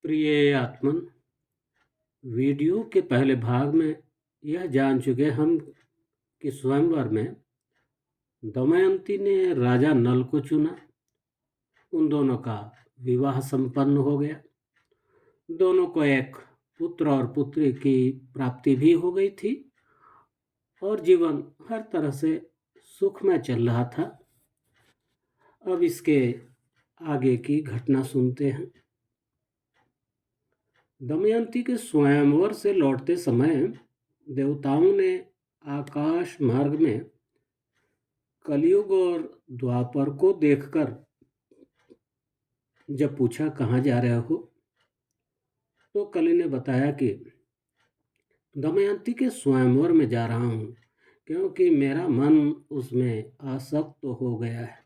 प्रिय आत्मन, वीडियो के पहले भाग में यह जान चुके हम कि स्वयंवर में दमयंती ने राजा नल को चुना। उन दोनों का विवाह संपन्न हो गया। दोनों को एक पुत्र और पुत्री की प्राप्ति भी हो गई थी और जीवन हर तरह से सुखमय चल रहा था। अब इसके आगे की घटना सुनते हैं। दमयंती के स्वयंवर से लौटते समय देवताओं ने आकाश मार्ग में कलयुग और द्वापर को देखकर जब पूछा कहाँ जा रहे हो, तो कलि ने बताया कि दमयंती के स्वयंवर में जा रहा हूँ क्योंकि मेरा मन उसमें आसक्त हो गया है।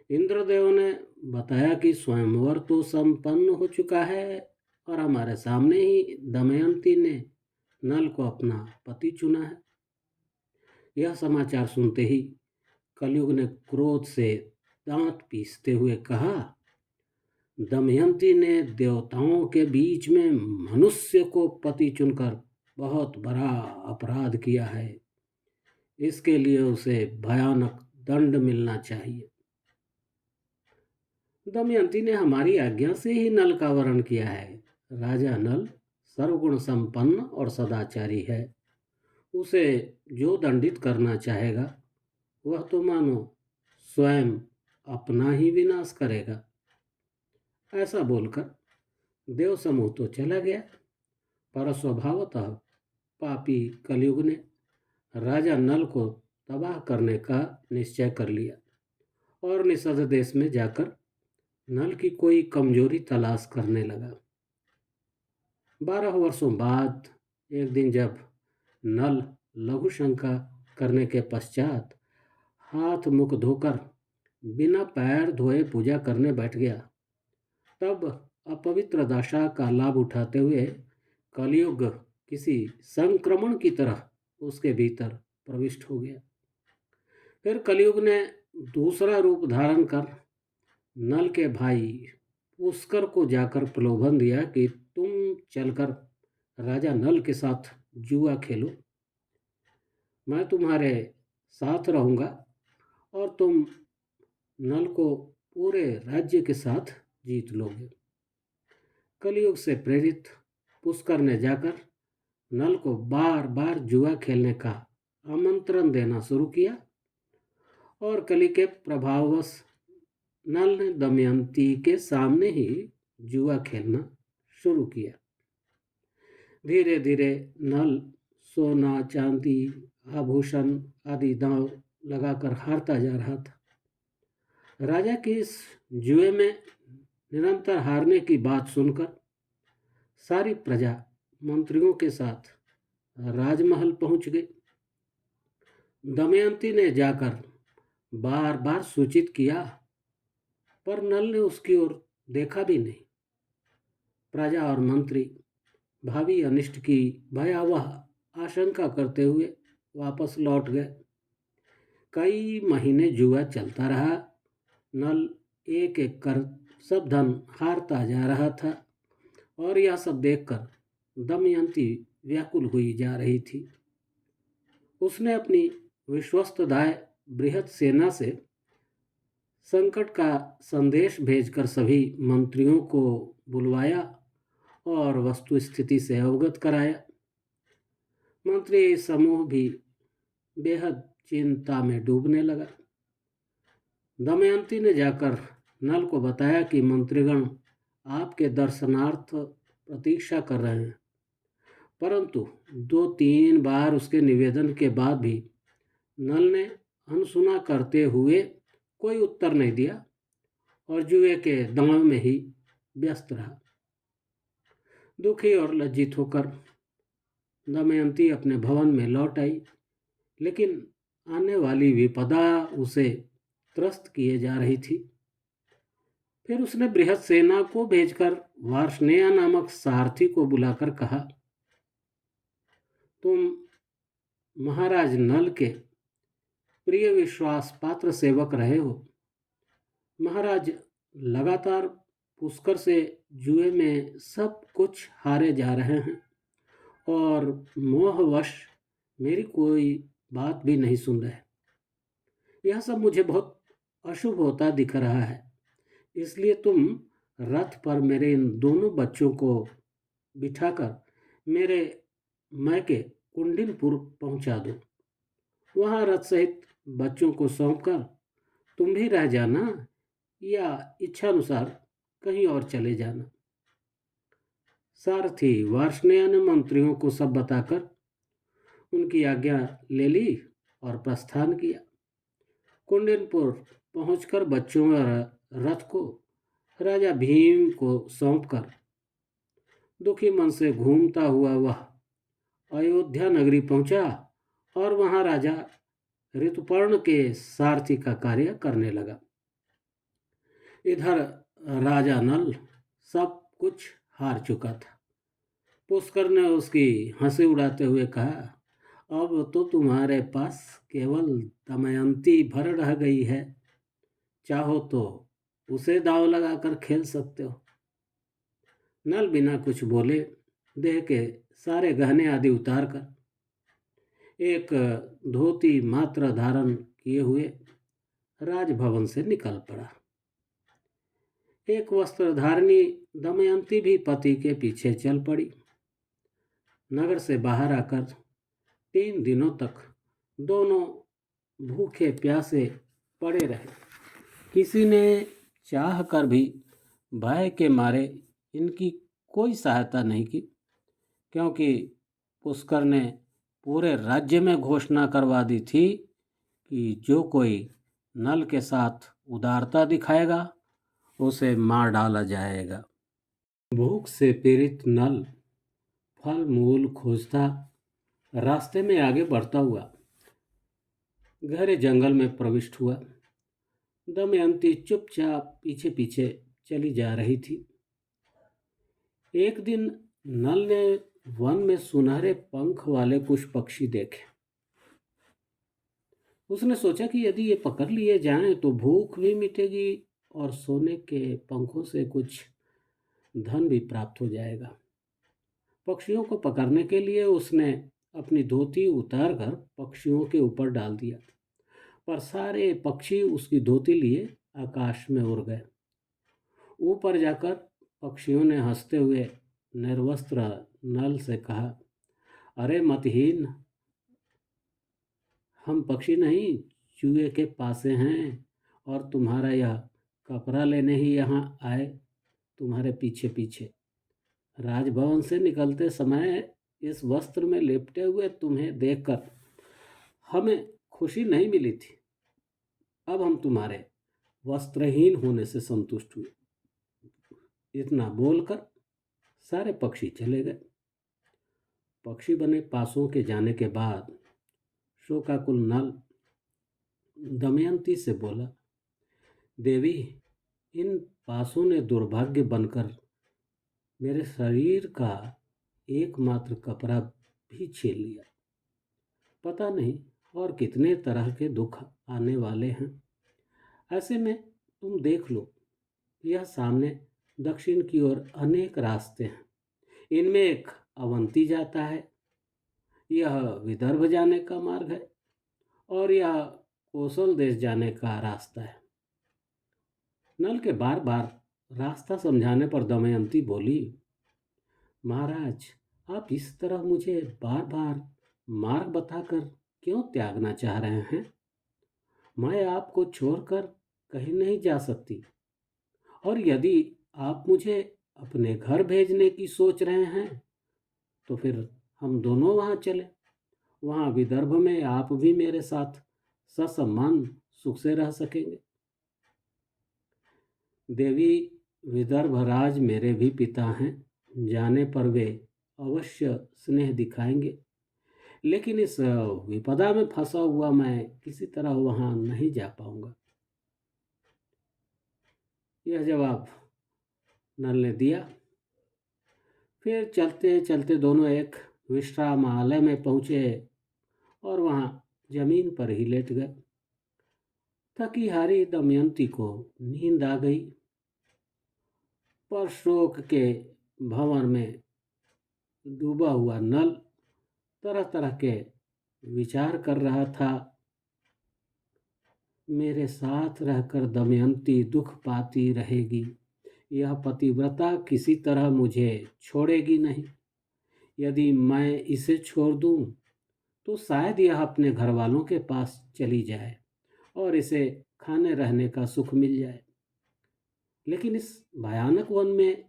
इंद्रदेव ने बताया कि स्वयंवर तो संपन्न हो चुका है और हमारे सामने ही दमयंती ने नल को अपना पति चुना है। यह समाचार सुनते ही कलयुग ने क्रोध से दांत पीसते हुए कहा, दमयंती ने देवताओं के बीच में मनुष्य को पति चुनकर बहुत बड़ा अपराध किया है। इसके लिए उसे भयानक दंड मिलना चाहिए। दमयंती ने हमारी आज्ञा से ही नल का वरण किया है। राजा नल सर्वगुण संपन्न और सदाचारी है। उसे जो दंडित करना चाहेगा वह तो मानो स्वयं अपना ही विनाश करेगा। ऐसा बोलकर देव समूह तो चला गया, पर स्वभावतः पापी कलयुग ने राजा नल को तबाह करने का निश्चय कर लिया और निषद देश में जाकर नल की कोई कमजोरी तलाश करने लगा। 12 वर्षों बाद एक दिन जब नल लघु शंका करने के पश्चात हाथ मुख धोकर बिना पैर धोए पूजा करने बैठ गया, तब अपवित्र दशा का लाभ उठाते हुए कलयुग किसी संक्रमण की तरह उसके भीतर प्रविष्ट हो गया। फिर कलयुग ने दूसरा रूप धारण कर नल के भाई पुष्कर को जाकर प्रलोभन दिया कि तुम चलकर राजा नल के साथ जुआ खेलो, मैं तुम्हारे साथ रहूंगा और तुम नल को पूरे राज्य के साथ जीत लोगे। कलयुग से प्रेरित पुष्कर ने जाकर नल को बार बार जुआ खेलने का आमंत्रण देना शुरू किया और कलि के प्रभाववश नल ने दमयंती के सामने ही जुआ खेलना शुरू किया। धीरे धीरे नल सोना चांदी आभूषण आदि दांव लगाकर हारता जा रहा था। राजा की इस जुए में निरंतर हारने की बात सुनकर सारी प्रजा मंत्रियों के साथ राजमहल पहुंच गई। दमयंती ने जाकर बार बार सूचित किया, पर नल ने उसकी ओर देखा भी नहीं। प्रजा और मंत्री भावी अनिष्ट की भयावह आशंका करते हुए वापस लौट गए। कई महीने जुआ चलता रहा। नल एक एक कर सब धन हारता जा रहा था और यह सब देखकर दमयंती व्याकुल हुई जा रही थी। उसने अपनी विश्वस्त दाय बृहत सेना से संकट का संदेश भेजकर सभी मंत्रियों को बुलवाया और वस्तु स्थिति से अवगत कराया। मंत्री समूह भी बेहद चिंता में डूबने लगा। दमयंती ने जाकर नल को बताया कि मंत्रीगण आपके दर्शनार्थ प्रतीक्षा कर रहे हैं, परंतु 2-3 बार उसके निवेदन के बाद भी नल ने अनसुना करते हुए कोई उत्तर नहीं दिया और जुए के दांव में ही व्यस्त रहा। दुखी और लज्जित होकर दमयंती अपने भवन में लौट आई, लेकिन आने वाली विपदा उसे त्रस्त किए जा रही थी। फिर उसने बृहत सेना को भेजकर वार्ष्णेय नामक सारथी को बुलाकर कहा, तुम महाराज नल के प्रिय विश्वास पात्र सेवक रहे हो। महाराज लगातार पुष्कर से जुए में सब कुछ हारे जा रहे हैं और मोहवश मेरी कोई बात भी नहीं सुन रहे। यह सब मुझे बहुत अशुभ होता दिख रहा है, इसलिए तुम रथ पर मेरे इन दोनों बच्चों को बिठाकर मेरे मैके कुंडिनपुर पहुंचा दो। वहां रथ सहित बच्चों को सौंपकर तुम भी रह जाना या इच्छानुसार कहीं और चले जाना। सारथी वार्ष्णेय ने मंत्रियों को सब बताकर उनकी आज्ञा ले ली और प्रस्थान किया। कुंडिनपुर पहुंचकर बच्चों और रथ को राजा भीम को सौंपकर दुखी मन से घूमता हुआ वह अयोध्या नगरी पहुंचा और वहां राजा ऋतुपर्ण के सारथी का कार्य करने लगा। इधर राजा नल सब कुछ हार चुका था। पुष्कर ने उसकी हंसी उड़ाते हुए कहा, अब तो तुम्हारे पास केवल दमयंती भर रह गई है, चाहो तो उसे दांव लगाकर खेल सकते हो। नल बिना कुछ बोले देह के सारे गहने आदि उतार कर एक धोती मात्र धारण किए हुए राजभवन से निकल पड़ा। एक वस्त्रधारिणी दमयंती भी पति के पीछे चल पड़ी। नगर से बाहर आकर 3 दिनों तक दोनों भूखे प्यासे पड़े रहे। किसी ने चाह कर भी भय के मारे इनकी कोई सहायता नहीं की, क्योंकि पुष्कर ने पूरे राज्य में घोषणा करवा दी थी कि जो कोई नल के साथ उदारता दिखाएगा उसे मार डाला जाएगा। भूख से पीड़ित नल फल मूल खोजता रास्ते में आगे बढ़ता हुआ गहरे जंगल में प्रविष्ट हुआ। दमयंती चुपचाप पीछे पीछे चली जा रही थी। एक दिन नल ने वन में सुनहरे पंख वाले कुछ पक्षी देखे। उसने सोचा कि यदि ये पकड़ लिए जाएं तो भूख भी मिटेगी और सोने के पंखों से कुछ धन भी प्राप्त हो जाएगा। पक्षियों को पकड़ने के लिए उसने अपनी धोती उतारकर पक्षियों के ऊपर डाल दिया, पर सारे पक्षी उसकी धोती लिए आकाश में उड़ गए। ऊपर जाकर पक्षियों ने हंसते हुए निर्वस्त्र नल से कहा, अरे मतहीन, हम पक्षी नहीं चूहे के पासे हैं और तुम्हारा यह कपड़ा लेने ही यहाँ आए तुम्हारे पीछे पीछे। राजभवन से निकलते समय इस वस्त्र में लिपटे हुए तुम्हें देखकर हमें खुशी नहीं मिली थी। अब हम तुम्हारे वस्त्रहीन होने से संतुष्ट हुए। इतना बोलकर सारे पक्षी चले गए। पक्षी बने पासों के जाने के बाद शोकाकुल नल दमयंती से बोला, देवी, इन पासों ने दुर्भाग्य बनकर मेरे शरीर का एकमात्र कपड़ा भी छीन लिया। पता नहीं और कितने तरह के दुख आने वाले हैं। ऐसे में तुम देख लो, यह सामने दक्षिण की ओर अनेक रास्ते हैं। इनमें एक अवंती जाता है, यह विदर्भ जाने का मार्ग है और यह कौशल देश जाने का रास्ता है। नल के बार बार रास्ता समझाने पर दमयंती बोली, महाराज, आप इस तरह मुझे बार बार मार्ग बताकर क्यों त्यागना चाह रहे हैं? मैं आपको छोड़कर कहीं नहीं जा सकती, और यदि आप मुझे अपने घर भेजने की सोच रहे हैं तो फिर हम दोनों वहां चले। वहां विदर्भ में आप भी मेरे साथ ससम्मान सुख से रह सकेंगे। देवी, विदर्भ राज मेरे भी पिता हैं, जाने पर वे अवश्य स्नेह दिखाएंगे, लेकिन इस विपदा में फंसा हुआ मैं किसी तरह वहां नहीं जा पाऊंगा। यह जवाब नल ने दिया। फिर चलते चलते दोनों एक विश्रामालय में पहुंचे और वहां जमीन पर ही लेट गए। थकी हारी दमयंती को नींद आ गई। पर शोक के भंवर में डूबा हुआ नल तरह तरह के विचार कर रहा था। मेरे साथ रहकर दमयंती दुख पाती रहेगी, यह पतिव्रता किसी तरह मुझे छोड़ेगी नहीं। यदि मैं इसे छोड़ दूं तो शायद यह अपने घर वालों के पास चली जाए और इसे खाने रहने का सुख मिल जाए। लेकिन इस भयानक वन में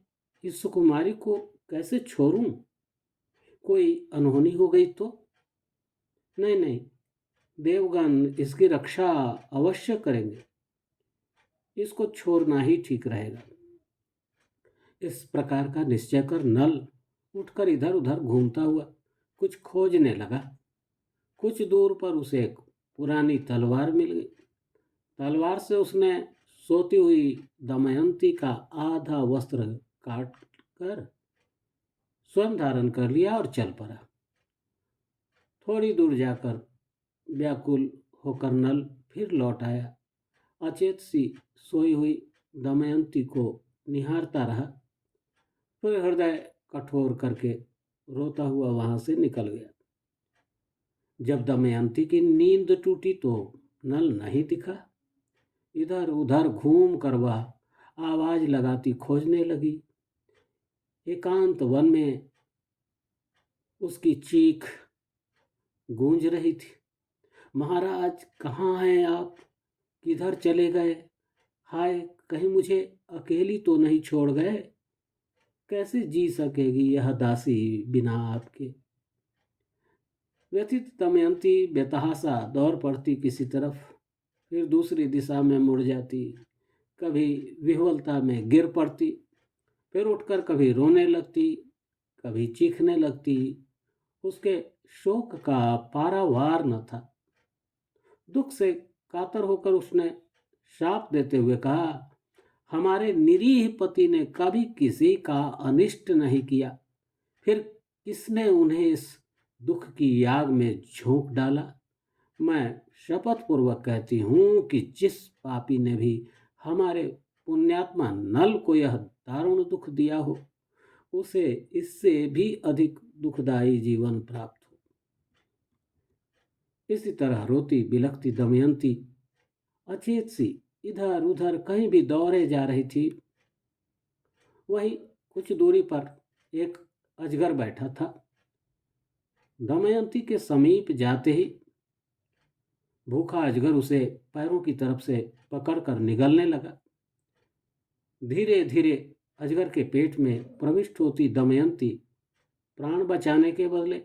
इस सुकुमारी को कैसे छोड़ूं? कोई अनहोनी हो गई तो? नहीं नहीं, देवगण इसकी रक्षा अवश्य करेंगे। इसको छोड़ना ही ठीक रहेगा। इस प्रकार का निश्चय कर नल उठकर इधर उधर घूमता हुआ कुछ खोजने लगा। कुछ दूर पर उसे एक पुरानी तलवार मिल गई। तलवार से उसने सोती हुई दमयंती का आधा वस्त्र काट कर स्वयं धारण कर लिया और चल पड़ा। थोड़ी दूर जाकर व्याकुल होकर नल फिर लौट आया। अचेत सी सोई हुई दमयंती को निहारता रहा, फिर हृदय कठोर करके रोता हुआ वहां से निकल गया। जब दमयंती की नींद टूटी तो नल नहीं दिखा। इधर उधर घूम कर वह आवाज लगाती खोजने लगी। एकांत वन में उसकी चीख गूंज रही थी, महाराज कहाँ हैं आप? किधर चले गए? हाय, कहीं मुझे अकेली तो नहीं छोड़ गए? कैसे जी सकेगी यह दासी बिना आपके? व्यथित दमयंती बेतहाशा दौड़ पड़ती किसी तरफ, फिर दूसरी दिशा में मुड़ जाती, कभी विह्वलता में गिर पड़ती, फिर उठकर कभी रोने लगती, कभी चीखने लगती। उसके शोक का पारावार न था। दुख से कातर होकर उसने शाप देते हुए कहा, हमारे निरीह पति ने कभी किसी का अनिष्ट नहीं किया, फिर किसने उन्हें इस दुख की आग में झोंक डाला? मैं शपथ पूर्वक कहती हूँ कि जिस पापी ने भी हमारे पुण्यात्मा नल को यह दारुण दुख दिया हो, उसे इससे भी अधिक दुखदायी जीवन प्राप्त हो। इसी तरह रोती बिलखती दमयंती अचेत सी इधर उधर कहीं भी दौड़े जा रही थी। वहीं कुछ दूरी पर एक अजगर बैठा था। दमयंती के समीप जाते ही भूखा अजगर उसे पैरों की तरफ से पकड़कर निगलने लगा। धीरे धीरे अजगर के पेट में प्रविष्ट होती दमयंती प्राण बचाने के बदले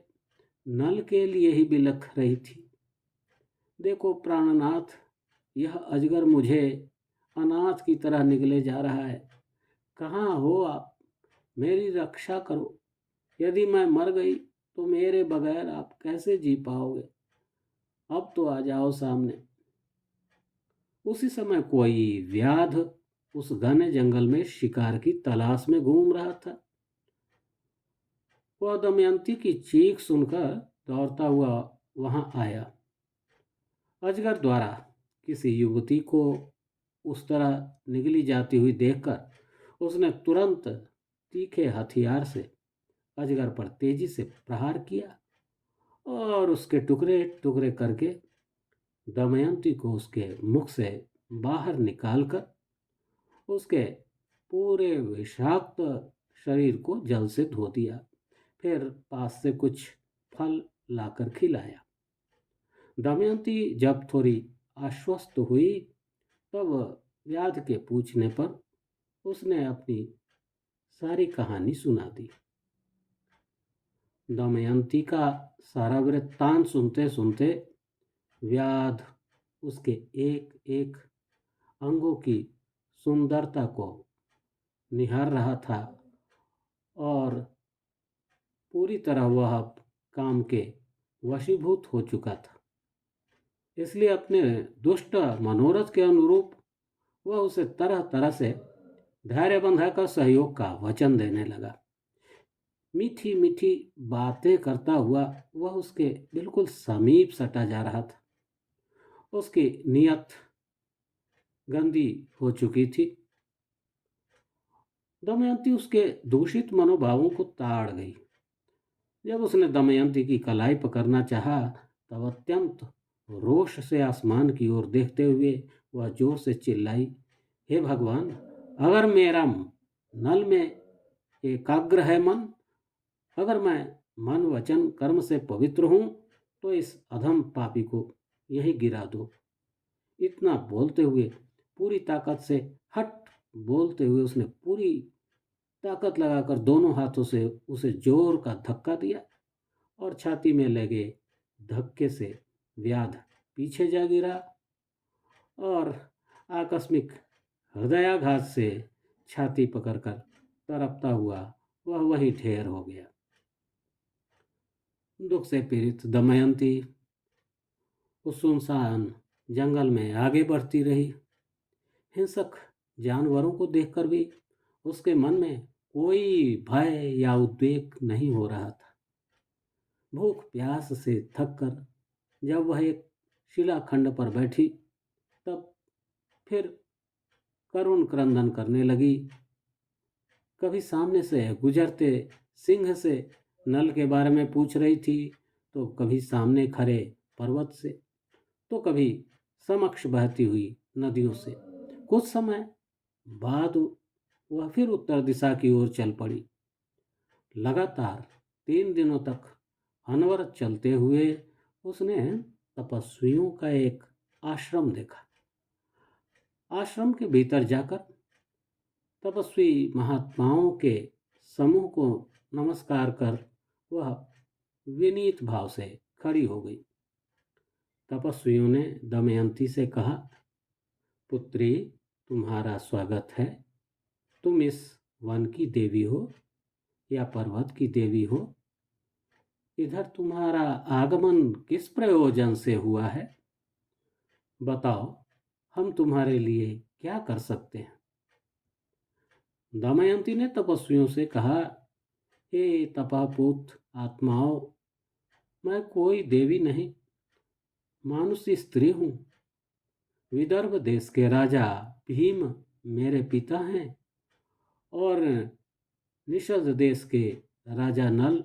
नल के लिए ही बिलख रही थी। देखो प्राणनाथ, यह अजगर मुझे अनाथ की तरह निगले जा रहा है। कहाँ हो आप? मेरी रक्षा करो। यदि मैं मर गई तो मेरे बगैर आप कैसे जी पाओगे? अब तो आ जाओ सामने। उसी समय कोई व्याध उस घने जंगल में शिकार की तलाश में घूम रहा था। वह दमयंती की चीख सुनकर दौड़ता हुआ वहां आया। अजगर द्वारा किसी युवती को उस तरह निगली जाती हुई देखकर उसने तुरंत तीखे हथियार से अजगर पर तेजी से प्रहार किया और उसके टुकड़े टुकड़े करके दमयंती को उसके मुख से बाहर निकालकर उसके पूरे विषाक्त शरीर को जल से धो दिया। फिर पास से कुछ फल लाकर खिलाया। दमयंती जब थोड़ी आश्वस्त हुई तब व्याध के पूछने पर उसने अपनी सारी कहानी सुना दी। दमयंती का सारा वृत्तांत सुनते सुनते व्याध उसके एक एक अंगों की सुंदरता को निहार रहा था और पूरी तरह वह काम के वशीभूत हो चुका था। इसलिए अपने दुष्ट मनोरथ के अनुरूप वह उसे तरह तरह से धैर्य बंधाकर सहयोग का वचन देने लगा। मीठी मीठी बातें करता हुआ वह उसके बिल्कुल समीप सटा जा रहा था। उसकी नीयत गंदी हो चुकी थी। दमयंती उसके दूषित मनोभावों को ताड़ गई। जब उसने दमयंती की कलाई पकड़ना चाहा, तब अत्यंत रोष से आसमान की ओर देखते हुए वह जोर से चिल्लाई, हे भगवान, अगर मेरा नल में एकाग्र है मन, अगर मैं मन वचन कर्म से पवित्र हूँ, तो इस अधम पापी को यही गिरा दो। इतना बोलते हुए पूरी ताकत से हट बोलते हुए उसने पूरी ताकत लगाकर दोनों हाथों से उसे जोर का धक्का दिया और छाती में लगे धक्के से व्याध पीछे जा गिरा और आकस्मिक हृदयाघात से छाती पकड़कर तड़पता हुआ वह वहीं ढेर हो गया। दुख से पीड़ित दमयंती उस सुनसान जंगल में आगे बढ़ती रही। हिंसक जानवरों को देखकर भी उसके मन में कोई भय या उद्वेग नहीं हो रहा था। भूख प्यास से थक कर जब वह एक शिलाखंड पर बैठी, तब फिर करुण क्रंदन करने लगी। कभी सामने से गुजरते सिंह से नल के बारे में पूछ रही थी, तो कभी सामने खड़े पर्वत से, तो कभी समक्ष बहती हुई नदियों से। कुछ समय बाद वह फिर उत्तर दिशा की ओर चल पड़ी। लगातार 3 दिनों तक अनवरत चलते हुए उसने तपस्वियों का एक आश्रम देखा। आश्रम के भीतर जाकर तपस्वी महात्माओं के समूह को नमस्कार कर वह विनीत भाव से खड़ी हो गई। तपस्वियों ने दमयंती से कहा, पुत्री, तुम्हारा स्वागत है। तुम इस वन की देवी हो या पर्वत की देवी हो? इधर तुम्हारा आगमन किस प्रयोजन से हुआ है? बताओ, हम तुम्हारे लिए क्या कर सकते हैं? दमयंती ने तपस्वियों से कहा, हे तपापूत आत्माओं, मैं कोई देवी नहीं, मानुषी स्त्री हूँ। विदर्भ देश के राजा भीम मेरे पिता हैं और निषद देश के राजा नल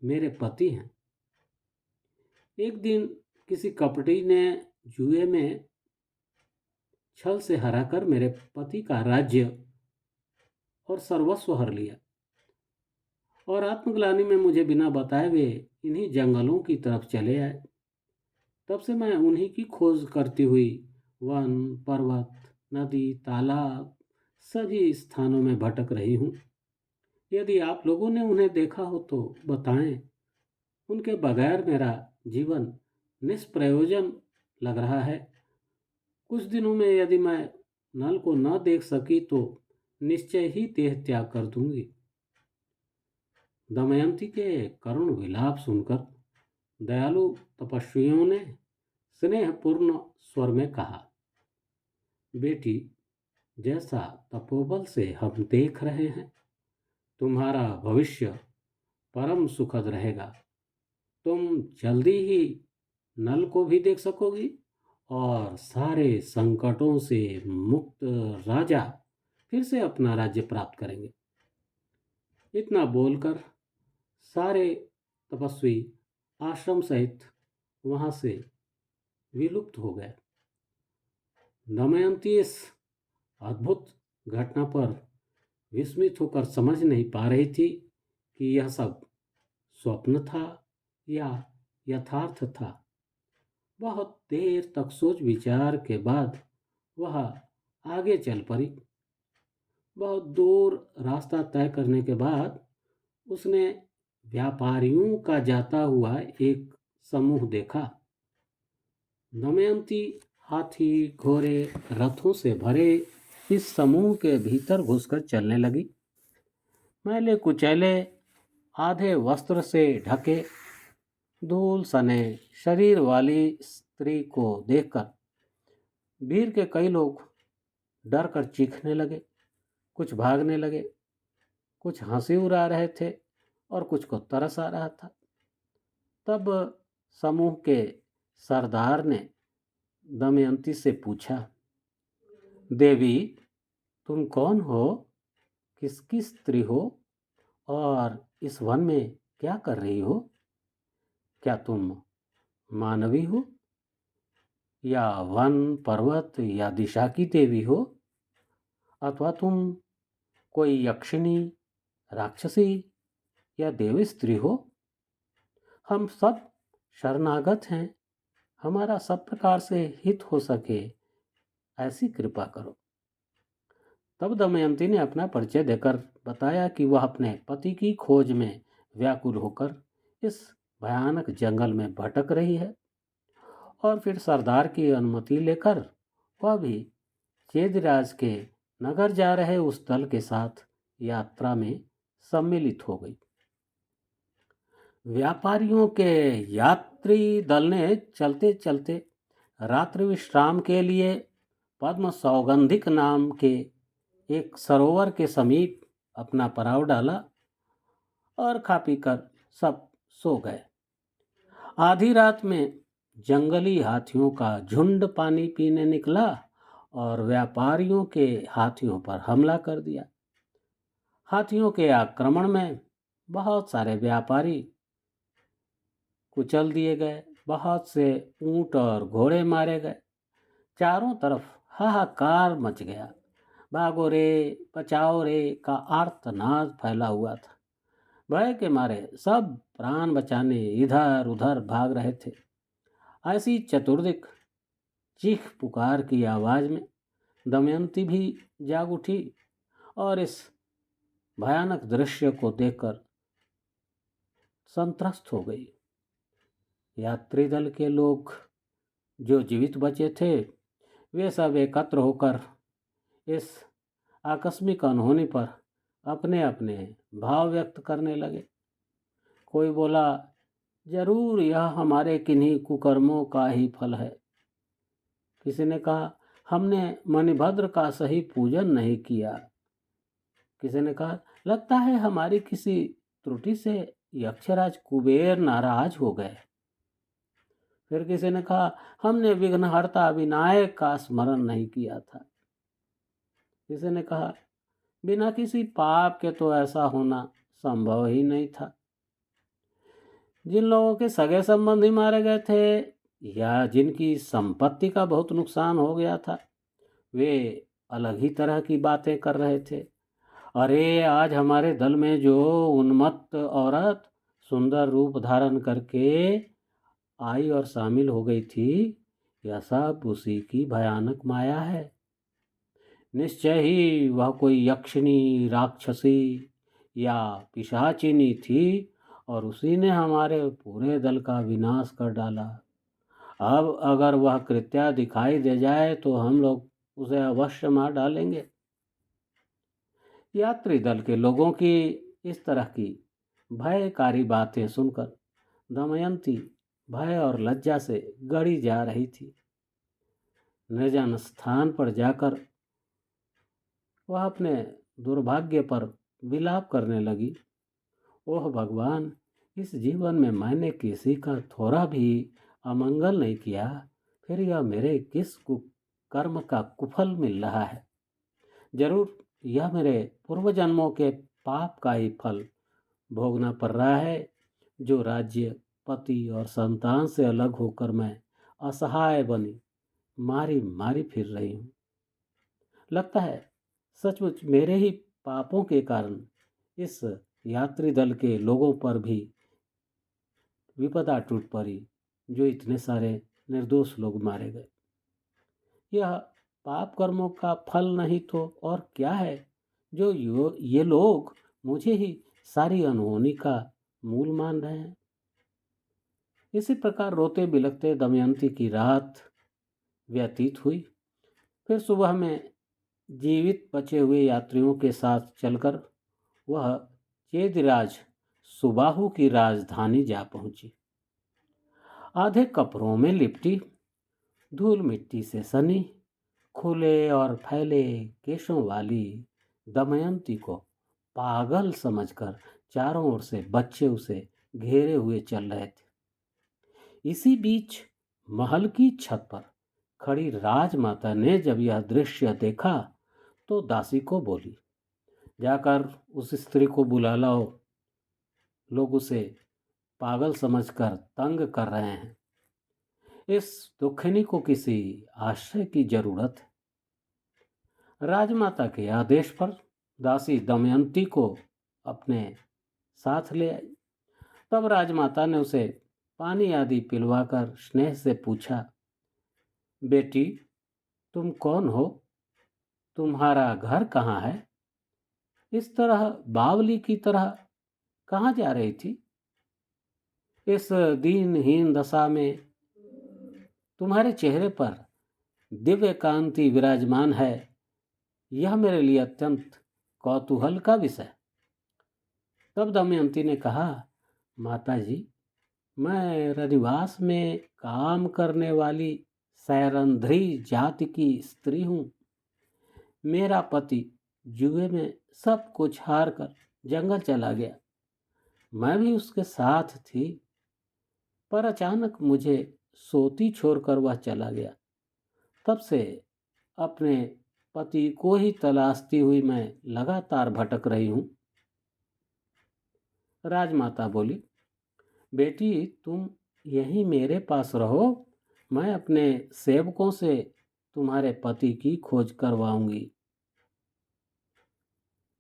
मेरे पति हैं। एक दिन किसी कपटी ने जुए में छल से हराकर मेरे पति का राज्य और सर्वस्व हर लिया और आत्मग्लानि में मुझे बिना बताए वे इन्हीं जंगलों की तरफ चले आए। तब से मैं उन्हीं की खोज करती हुई वन, पर्वत, नदी, तालाब सभी स्थानों में भटक रही हूँ। यदि आप लोगों ने उन्हें देखा हो तो बताएं। उनके बगैर मेरा जीवन निष्प्रयोजन लग रहा है। कुछ दिनों में यदि मैं नल को न देख सकी तो निश्चय ही देह त्याग कर दूंगी। दमयंती के करुण विलाप सुनकर दयालु तपस्वियों ने स्नेहपूर्ण स्वर में कहा, बेटी, जैसा तपोबल से हम देख रहे हैं, तुम्हारा भविष्य परम सुखद रहेगा। तुम जल्दी ही नल को भी देख सकोगी और सारे संकटों से मुक्त राजा फिर से अपना राज्य प्राप्त करेंगे। इतना बोलकर सारे तपस्वी आश्रम सहित वहां से विलुप्त हो गए। दमयंती इस अद्भुत घटना पर विस्मित होकर समझ नहीं पा रही थी कि यह सब स्वप्न था या यथार्थ था। बहुत देर तक सोच विचार के बाद वह आगे चल पड़ी। बहुत दूर रास्ता तय करने के बाद उसने व्यापारियों का जाता हुआ एक समूह देखा। दमयंती हाथी, घोड़े, रथों से भरे इस समूह के भीतर घुसकर चलने लगी। मैले कुचैले, आधे वस्त्र से ढके, धूल सने शरीर वाली स्त्री को देखकर भीड़ के कई लोग डर कर चीखने लगे। कुछ भागने लगे, कुछ हंसी उड़ा रहे थे और कुछ को तरस आ रहा था। तब समूह के सरदार ने दमयंती से पूछा, देवी, तुम कौन हो किसकी स्त्री हो और इस वन में क्या कर रही हो? क्या तुम मानवी हो या वन पर्वत या दिशा की देवी हो, अथवा तुम कोई यक्षिणी, राक्षसी या देवी स्त्री हो? हम सब शरणागत हैं, हमारा सब प्रकार से हित हो सके ऐसी कृपा करो। तब दमयंती ने अपना परिचय देकर बताया कि वह अपने पति की खोज में व्याकुल होकर इस भयानक जंगल में भटक रही है, और फिर सरदार की अनुमति लेकर वह भी चेदिराज के नगर जा रहे उस दल के साथ यात्रा में सम्मिलित हो गई। व्यापारियों के यात्री दल ने चलते चलते रात्रि विश्राम के लिए पद्म सौगंधिक नाम के एक सरोवर के समीप अपना पड़ाव डाला और खा पी कर सब सो गए। आधी रात में जंगली हाथियों का झुंड पानी पीने निकला और व्यापारियों के हाथियों पर हमला कर दिया। हाथियों के आक्रमण में बहुत सारे व्यापारी कुचल दिए गए, बहुत से ऊंट और घोड़े मारे गए। चारों तरफ हाहाकार मच गया। भागो रे, बचाओ रे का आर्तनाद फैला हुआ था। भय के मारे सब प्राण बचाने इधर उधर भाग रहे थे। ऐसी चतुर्दिक चीख पुकार की आवाज में दमयंती भी जाग उठी और इस भयानक दृश्य को देखकर संत्रस्त हो गई। यात्री दल के लोग जो जीवित बचे थे वे सब एकत्र होकर इस आकस्मिक अनहोनी पर अपने अपने भाव व्यक्त करने लगे। कोई बोला, जरूर यह हमारे किन्हीं कुकर्मों का ही फल है। किसी ने कहा, हमने मणिभद्र का सही पूजन नहीं किया। किसी ने कहा, लगता है हमारी किसी त्रुटि से यक्षराज कुबेर नाराज हो गए। फिर किसी ने कहा, हमने विघ्नहर्ता विनायक का स्मरण नहीं किया था। किसी ने कहा, बिना किसी पाप के तो ऐसा होना संभव ही नहीं था। जिन लोगों के सगे संबंधी मारे गए थे या जिनकी संपत्ति का बहुत नुकसान हो गया था वे अलग ही तरह की बातें कर रहे थे। अरे, आज हमारे दल में जो उन्मत्त औरत सुंदर रूप धारण करके आई और शामिल हो गई थी, यह सब उसी की भयानक माया है। निश्चय ही वह कोई यक्षिणी, राक्षसी या पिशाचिनी थी और उसी ने हमारे पूरे दल का विनाश कर डाला। अब अगर वह कृत्या दिखाई दे जाए तो हम लोग उसे अवश्य मार डालेंगे। यात्री दल के लोगों की इस तरह की भयकारी बातें सुनकर दमयंती भय और लज्जा से गड़ी जा रही थी। निर्जन स्थान पर जाकर वह अपने दुर्भाग्य पर विलाप करने लगी। ओह भगवान, इस जीवन में मैंने किसी का थोड़ा भी अमंगल नहीं किया, फिर यह मेरे किस कर्म का कुफल मिल रहा है। जरूर यह मेरे पूर्व जन्मों के पाप का ही फल भोगना पड़ रहा है, जो राज्य, पति और संतान से अलग होकर मैं असहाय बनी मारी मारी फिर रही हूँ। लगता है सचमुच मेरे ही पापों के कारण इस यात्री दल के लोगों पर भी विपदा टूट पड़ी, जो इतने सारे निर्दोष लोग मारे गए। यह पाप कर्मों का फल नहीं तो और क्या है, जो ये लोग मुझे ही सारी अनहोनी का मूल मान रहे हैं। इसी प्रकार रोते बिलखते दमयंती की रात व्यतीत हुई। फिर सुबह में जीवित बचे हुए यात्रियों के साथ चलकर वह चेदिराज सुबाहु की राजधानी जा पहुंची। आधे कपड़ों में लिपटी, धूल मिट्टी से सनी, खुले और फैले केशों वाली दमयंती को पागल समझकर चारों ओर से बच्चे उसे घेरे हुए चल रहे थे। इसी बीच महल की छत पर खड़ी राजमाता ने जब यह दृश्य देखा तो दासी को बोली, जाकर उस स्त्री को बुला लाओ, लोग उसे पागल समझकर तंग कर रहे हैं। इस दुखिनी को किसी आश्रय की जरूरत है। राजमाता के आदेश पर दासी दमयंती को अपने साथ ले आई। तब राजमाता ने उसे पानी आदि पिलवाकर स्नेह से पूछा, बेटी, तुम कौन हो? तुम्हारा घर कहाँ है? इस तरह बावली की तरह कहाँ जा रही थी? इस दीनहीन दशा में तुम्हारे चेहरे पर दिव्य कांति विराजमान है, यह मेरे लिए अत्यंत कौतूहल का विषय। तब दमयंती ने कहा, माता जी, मैं रनिवास में काम करने वाली सैरंध्री जाति की स्त्री हूँ। मेरा पति जुए में सब कुछ हार कर जंगल चला गया। मैं भी उसके साथ थी, पर अचानक मुझे सोती छोड़कर वह चला गया। तब से अपने पति को ही तलाशती हुई मैं लगातार भटक रही हूँ। राजमाता बोली, बेटी, तुम यहीं मेरे पास रहो, मैं अपने सेवकों से तुम्हारे पति की खोज करवाऊंगी।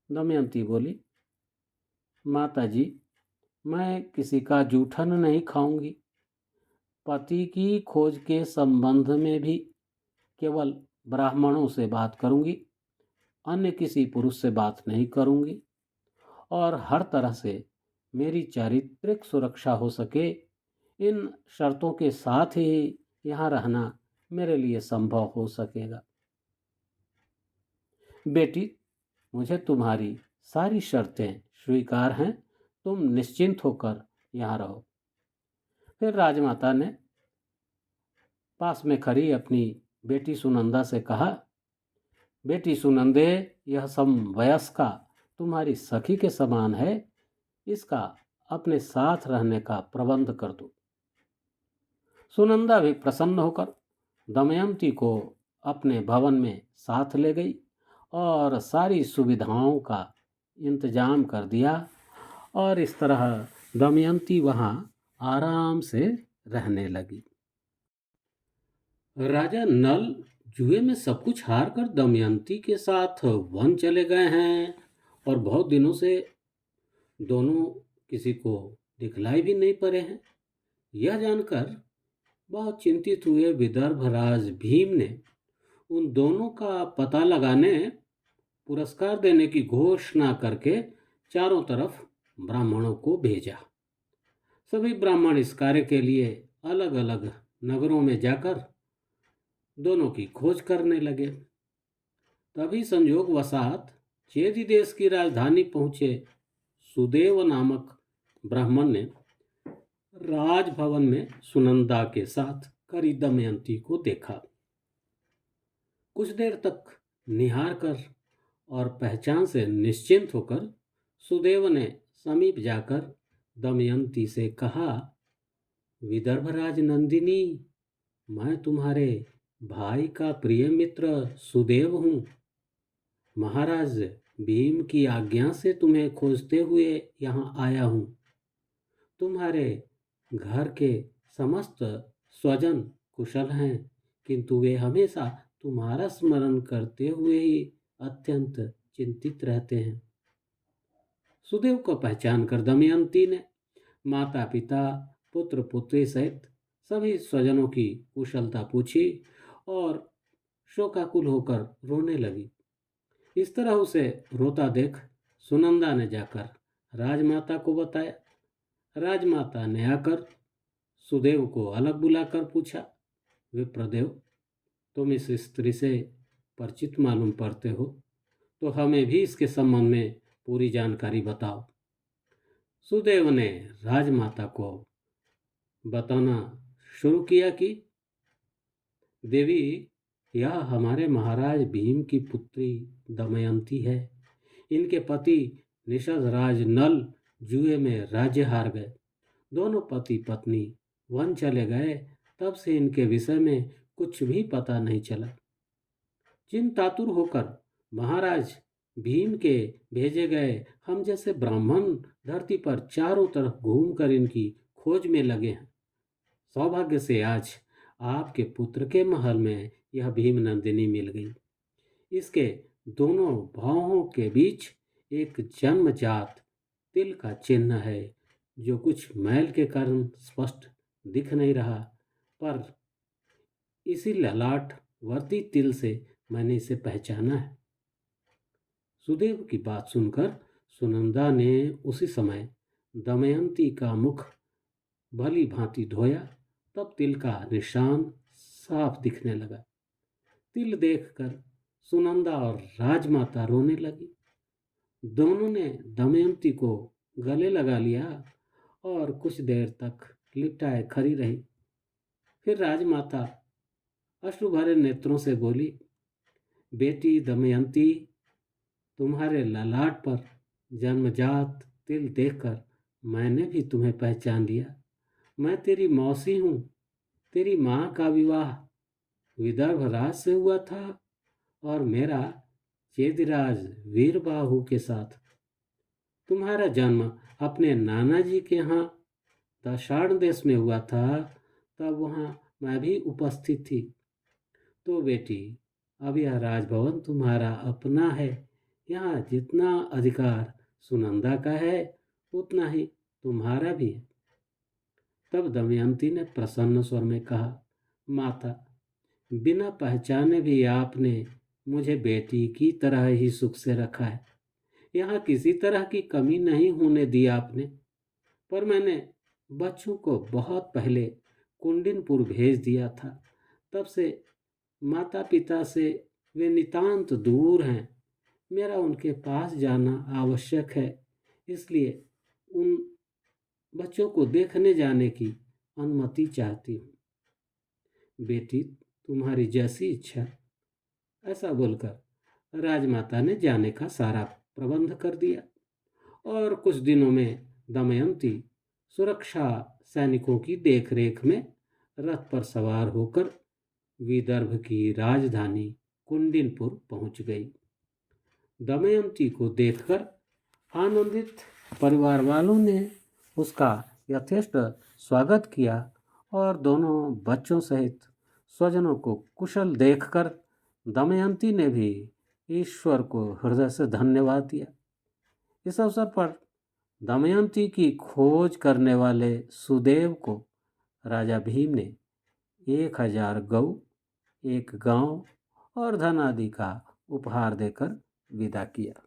दमयंती बोली, माता जी, मैं किसी का जूठन नहीं खाऊंगी। पति की खोज के संबंध में भी केवल ब्राह्मणों से बात करूंगी, अन्य किसी पुरुष से बात नहीं करूंगी, और हर तरह से मेरी चारित्रिक सुरक्षा हो सके, इन शर्तों के साथ ही यहाँ रहना मेरे लिए संभव हो सकेगा। बेटी, मुझे तुम्हारी सारी शर्तें स्वीकार हैं, तुम निश्चिंत होकर यहाँ रहो। फिर राजमाता ने पास में खड़ी अपनी बेटी सुनंदा से कहा, बेटी सुनंदे, यह समवयस्का तुम्हारी सखी के समान है, इसका अपने साथ रहने का प्रबंध कर दो। सुनंदा भी प्रसन्न होकर दमयंती को अपने भवन में साथ ले गई और सारी सुविधाओं का इंतजाम कर दिया, और इस तरह दमयंती वहाँ आराम से रहने लगी। राजा नल जुए में सब कुछ हार कर दमयंती के साथ वन चले गए हैं, और बहुत दिनों से दोनों किसी को दिखलाई भी नहीं पड़े हैं। यह जानकर बहुत चिंतित हुए विदर्भराज भीम ने उन दोनों का पता लगाने, पुरस्कार देने की घोषणा करके चारों तरफ ब्राह्मणों को भेजा। सभी ब्राह्मण इस कार्य के लिए अलग अलग नगरों में जाकर दोनों की खोज करने लगे। तभी संयोगवशात चेदी देश की राजधानी पहुंचे सुदेव नामक ब्राह्मण ने राजभवन में सुनंदा के साथ खड़ी दमयंती को देखा। कुछ देर तक निहार कर और पहचान से निश्चिंत होकर सुदेव ने समीप जाकर दमयंती से कहा, विदर्भराज नंदिनी, मैं तुम्हारे भाई का प्रिय मित्र सुदेव हूँ। महाराज भीम की आज्ञा से तुम्हें खोजते हुए यहाँ आया हूँ। तुम्हारे घर के समस्त स्वजन कुशल हैं, किंतु वे हमेशा तुम्हारा स्मरण करते हुए ही अत्यंत चिंतित रहते हैं। सुदेव को पहचान कर दमयंती ने माता पिता पुत्र पुत्री सहित सभी स्वजनों की कुशलता पूछी और शोकाकुल होकर रोने लगी। इस तरह उसे रोता देख सुनंदा ने जाकर राजमाता को बताया। राजमाता ने आकर सुदेव को अलग बुलाकर पूछा, विप्रदेव, तुम इस स्त्री से परिचित मालूम पड़ते हो, तो हमें भी इसके संबंध में पूरी जानकारी बताओ। सुदेव ने राजमाता को बताना शुरू किया कि देवी, यह हमारे महाराज भीम की पुत्री दमयंती है। इनके पति निषद राज नल जुए में राज्य हार गए। दोनों पति पत्नी वन चले गए, तब से इनके विषय में कुछ भी पता नहीं चला। चिंतातुर होकर महाराज भीम के भेजे गए हम जैसे ब्राह्मण धरती पर चारों तरफ घूमकर इनकी खोज में लगे हैं। सौभाग्य से आज आपके पुत्र के महल में यह भीम नंदिनी मिल गई। इसके दोनों भौहों के बीच एक जन्मजात तिल का चिन्ह है, जो कुछ मैल के कारण स्पष्ट दिख नहीं रहा, पर इसी ललाट वर्ती तिल से मैंने इसे पहचाना है। सुदेव की बात सुनकर सुनंदा ने उसी समय दमयंती का मुख भली भांति धोया। तब तिल का निशान साफ दिखने लगा। तिल देखकर सुनंदा और राजमाता रोने लगी। दोनों ने दमयंती को गले लगा लिया और कुछ देर तक लिपटाए खड़ी रही। फिर राजमाता अश्रु भरे नेत्रों से बोली, बेटी दमयंती, तुम्हारे ललाट पर जन्मजात तिल देखकर मैंने भी तुम्हें पहचान लिया। मैं तेरी मौसी हूँ। तेरी माँ का विवाह विदर्भ राज से हुआ था और मेरा चेदिराज वीरबाहु के साथ। तुम्हारा जन्म अपने नाना जी के यहाँ दशाण देश में हुआ था, तब वहाँ मैं भी उपस्थित थी। तो बेटी, अब यह राजभवन तुम्हारा अपना है। यहाँ जितना अधिकार सुनंदा का है, उतना ही तुम्हारा भी है। तब दमयंती ने प्रसन्न स्वर में कहा, माता, बिना पहचाने भी आपने मुझे बेटी की तरह ही सुख से रखा है। यहाँ किसी तरह की कमी नहीं होने दी आपने। पर मैंने बच्चों को बहुत पहले कुंडिनपुर भेज दिया था। तब से माता पिता से वे नितांत दूर हैं। मेरा उनके पास जाना आवश्यक है, इसलिए उन बच्चों को देखने जाने की अनुमति चाहती हूँ। बेटी, तुम्हारी जैसी इच्छा। ऐसा बोलकर राजमाता ने जाने का सारा प्रबंध कर दिया और कुछ दिनों में दमयंती सुरक्षा सैनिकों की देखरेख में रथ पर सवार होकर विदर्भ की राजधानी कुंडिनपुर पहुंच गई। दमयंती को देखकर आनंदित परिवार वालों ने उसका यथेष्ट स्वागत किया और दोनों बच्चों सहित स्वजनों को कुशल देखकर दमयंती ने भी ईश्वर को हृदय से धन्यवाद दिया। इस अवसर पर दमयंती की खोज करने वाले सुदेव को राजा भीम ने 1000 गौ, एक गांव और धन आदि का उपहार देकर विदा किया।